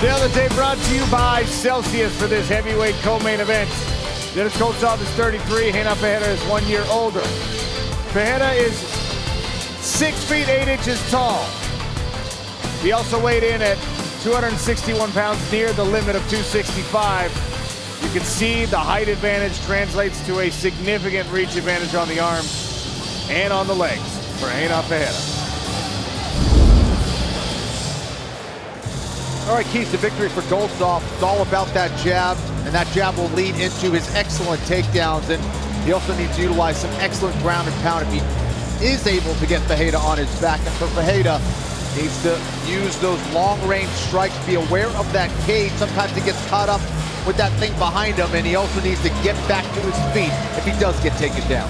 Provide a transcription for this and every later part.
The other day brought to you by Celsius for this heavyweight co-main event. Denis Goltsov is 33, Renan Ferreira is 1 year older. Ferreira is 6 feet 8 inches tall. He also weighed in at 261 pounds, near the limit of 265. You can see the height advantage translates to a significant reach advantage on the arms and on the legs for Renan Ferreira. All right, keys to victory for Goltsov. It's all about that jab, and that jab will lead into his excellent takedowns, and he also needs to utilize some excellent ground and pound if he is able to get Ferreira on his back. And for Ferreira, needs to use those long-range strikes, be aware of that cage. Sometimes he gets caught up with that thing behind him, and he also needs to get back to his feet if he does get taken down.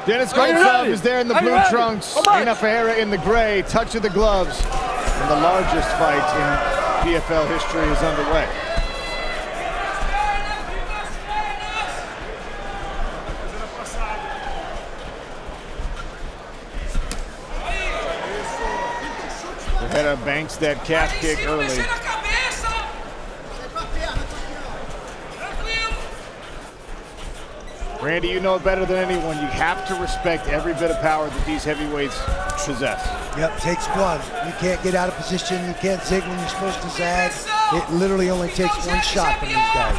Denis Goltsov is there in the blue trunks, Renan Ferreira in the gray, touch of the gloves. And the largest fight in PFL history is underway. Ferreira banks that calf kick early. Randy, you know it better than anyone. You have to respect every bit of power that these heavyweights possess. Yep, takes one. You can't get out of position. You can't zig when you're supposed to zag. It literally only takes one shot from these guys.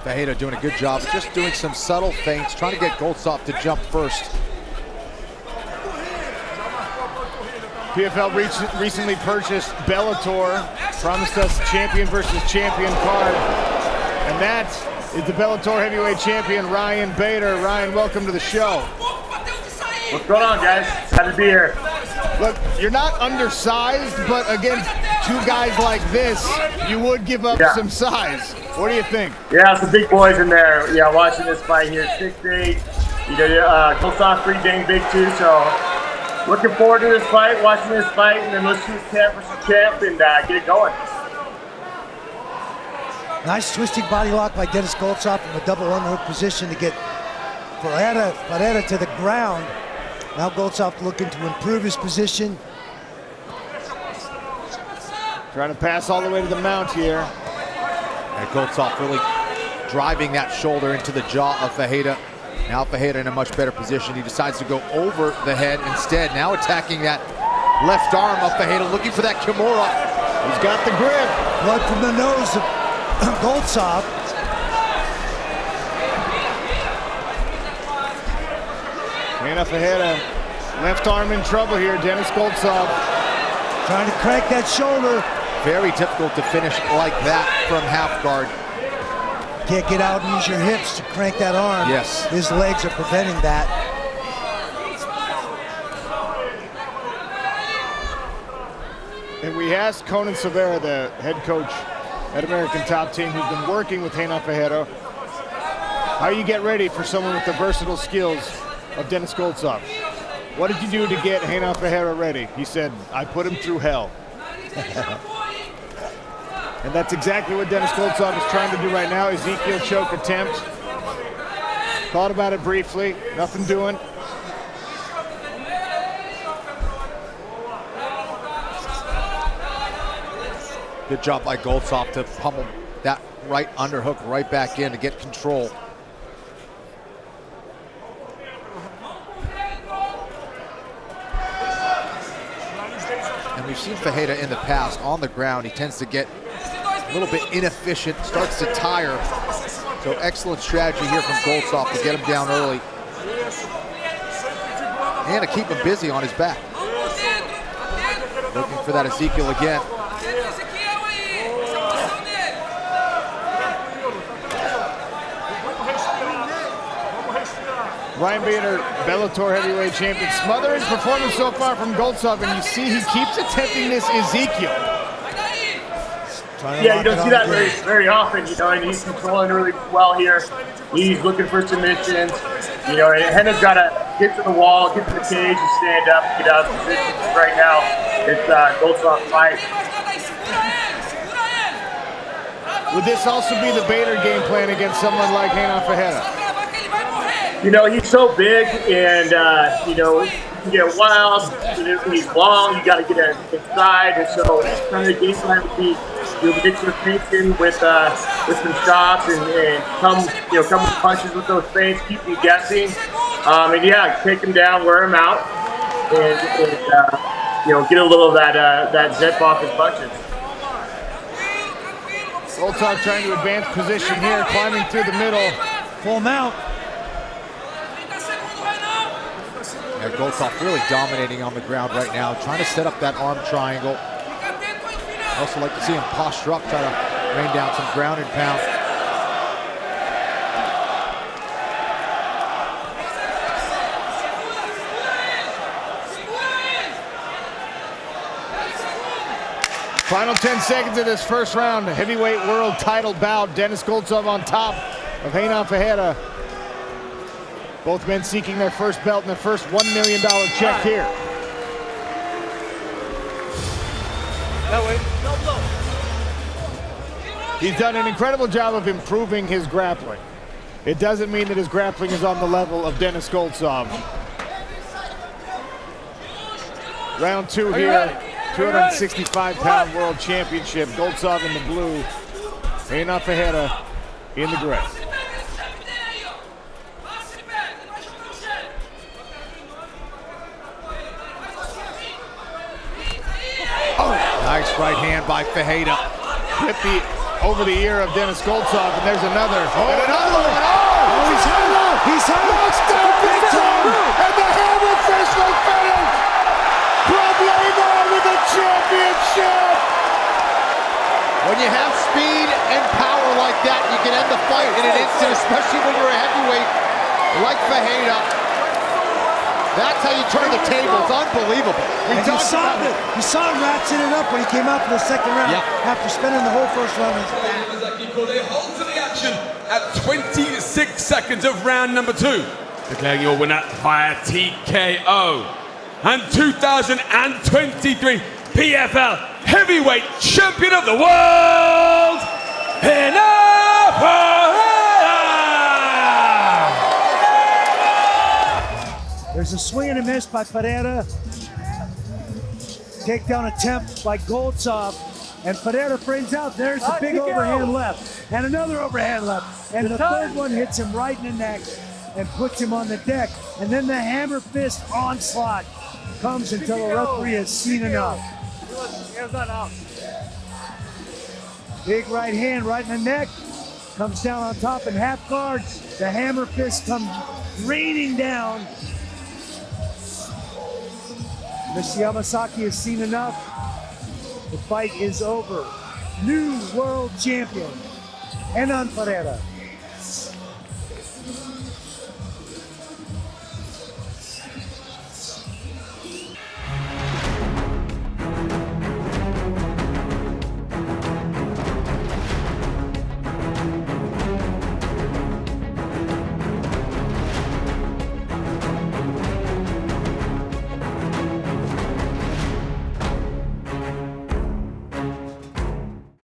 Ferreira doing a good job, just doing some subtle feints, trying to get Goltsov to jump first. PFL recently purchased Bellator, promised us champion versus champion card. And that is the Bellator heavyweight champion, Ryan Bader. Ryan, welcome to the show. What's going on, guys? Glad to be here. Look, you're not undersized, but against two guys like this, you would give up some size. What do you think? Yeah, some big boys in there. Yeah, watching this fight here, 6'8". You know, Goltsov pretty dang big too, so looking forward to this fight, watching this fight, and then let's shoot champ versus champ and get it going. Nice twisting body lock by Denis Goltsov from a double underhook position to get Ferreira to the ground. Now Goltsov looking to improve his position. Trying to pass all the way to the mount here. And Goltsov really driving that shoulder into the jaw of Ferreira. Now Ferreira in a much better position. He decides to go over the head instead. Now attacking that left arm of Ferreira, looking for that Kimura. He's got the grip. Blood from the nose of Goltsov. Renan Ferreira, left arm in trouble here. Denis Goltsov trying to crank that shoulder. Very difficult to finish like that from half guard. Can't get out and use your hips to crank that arm. Yes. His legs are preventing that. And we asked Conan Silveira, the head coach at American Top Team, who's been working with Renan Ferreira, how you get ready for someone with the versatile skills of Denis Goltsov. What did you do to get Renan Ferreira ready? He said, I put him through hell. And that's exactly what Denis Goltsov is trying to do right now. Ezekiel choke attempt. Thought about it briefly, nothing doing. Good job by Goltsov to pummel that right underhook right back in to get control. And we've seen Ferreira in the past on the ground. He tends to get a little bit inefficient, starts to tire. So excellent strategy here from Goltsov to get him down early. And to keep him busy on his back. Looking for that Ezekiel again. Ryan Bader, Bellator heavyweight champion, smothering performance so far from Goltsov, and you see he keeps attempting this Ezekiel. Yeah, you don't see that very often, you know, and he's controlling really well here. He's looking for submissions. You know, Renan's got to get to the wall, get to the cage, and stand up, get out of position. Right now, it's Goltsov's fight. Would this also be the Bader game plan against someone like Renan Ferreira? You know, he's so big, and, you know, can get wild. He's long. You got to get inside, and so trying to game plan would be you'll get your feet in with some shots and come with punches with those feints, keep you guessing, and yeah, take him down, wear him out, and get a little of that zip off his punches. Goltsov trying to advance position here, climbing through the middle. Full mount. Yeah, Goltsov really dominating on the ground right now, trying to set up that arm triangle. I also like to see him posture up, try to rain down some ground and pound. Final 10 seconds of this first round, the heavyweight world title bout. Denis Goltsov on top of Renan Ferreira. Both men seeking their first belt and their first $1 million check here. That way. He's done an incredible job of improving his grappling. It doesn't mean that his grappling is on the level of Denis Goltsov. Round 2 here, 265-pound world championship. Goltsov in the blue, Renan Ferreira in the gray. Nice right hand by Ferreira. Hit over the ear of Denis Goltsov, and there's another. And another one. Oh, he's hurt. He's hurt. Knocks down big time, and the hammer fist will finish. Renan with the championship. When you have speed and power like that, you can end the fight in an instant, especially when you're a heavyweight like Ferreira. That's how you turn the tables. Unbelievable. And you saw him ratcheting it up when he came out for the second round after spending the whole first round. They hold to the action at 26 seconds of round number 2. Declaring your winner via TKO. And 2023 PFL Heavyweight Champion of the World, Renan Ferreira! There's a swing and a miss by Ferreira. Takedown attempt by Goltsov. And Ferreira brings out. There's the big overhand left. And another overhand left. And the third one hits him right in the neck and puts him on the deck. And then the hammer fist onslaught comes until the referee has seen enough. Big right hand right in the neck. Comes down on top in half guard. The hammer fist comes raining down. Mr. Yamasaki has seen enough. The fight is over. New world champion, Renan Ferreira.